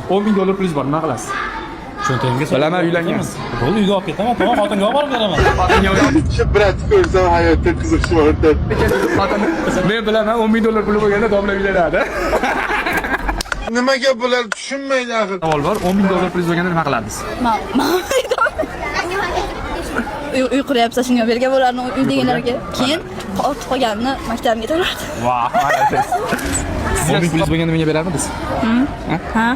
$10,000 pulingiz bor, nima qilasiz? Cho'ntagimga Bilaman, uylangansiz. Bo'ldi, uyga olib ketaman. To'g'ri xotinga olib beraman. Xotinga Shu brat ko'rsam hayotda qiziqishim ortadi. men bilaman $10,000 puli bo'lganda domla uylanadi. Nima gap bo'ladi tushunmaydi axir. Savol bor, $10,000 pulingiz bo'lganda nima qilardingiz? Uy quryapsa shunga bergan bo'lardim uy deganlarga. Keyin ortib qolganini maktabimga to'lardim. Vau, $10,000 pulingiz bo'lganda menga berardingiz? Ha?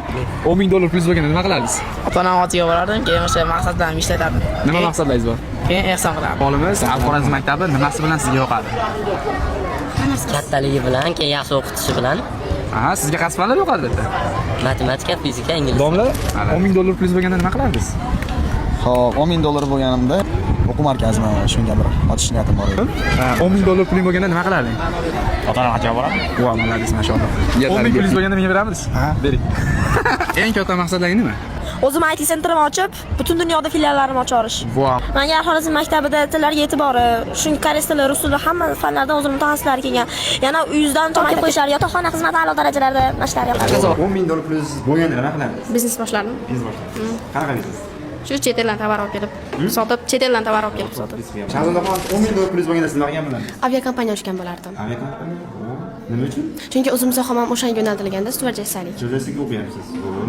$10,000 pulingiz bo'lganda nima qilardingiz? Ota-onam otiga borardim, keyin o'sha maqsadlarimni ishlatardim. Nima maqsadlaringiz bor? Keyin ehson qilardim. Savolimiz, Al-Xorazm maktabi nimasi bilan sizga yoqadi? Kattaligi bilan, keyin yaxshi o'qitishi bilan. Aha, sizga qaysi fanlar yoqadi dedi? Matematika, fizika, ingliz. Domla, $10,000 pulingiz bo'lganda nima qilardingiz? Xo'p, $10,000 bo'lganimda o'quv markazini shunga bir ochish niyatim bor edi. $10,000 puling bo'lganda nima qilarding? Ota-onam hajga boradi. Voy, malades, mashalloh. $10,000 pulingiz bo'lganda menga beramisiz? Ha, bering. Eng katta maqsadlaring nima? O'zim IT sentrimni ochib, butun dunyoda filiallarimni ocha olish. Voy. Menga Xorazm maktabida tillarga e'tibori, shunga koreys tili, rus tili hamma fanlardan o'zim mutaxassislari kelgan. Yana uyingizdan to'g'ri qo'yishar, yotoqxona xizmati a'lo darajalarda mashlar yapadi. $10,000 pulingiz bo'lganda nima qilardingiz? Biznes boshlardim. Biznes boshlaysiz. Qanaqa biznes? Shu chet eldan tovar olib kelib, sotib, chet eldan tovar olib kelib sotib. Shahzodaxon, $10,000 pulingiz bo'lganda siz nima qilgan bo'lardingiz? Aviakompaniya ochgan bo'lardim. Aviakompaniya? Nima uchun? Chunki o'zim sohamam o'shanga yo'naltirilganda stюардessalik. Jurnalistika o'qiyapsiz.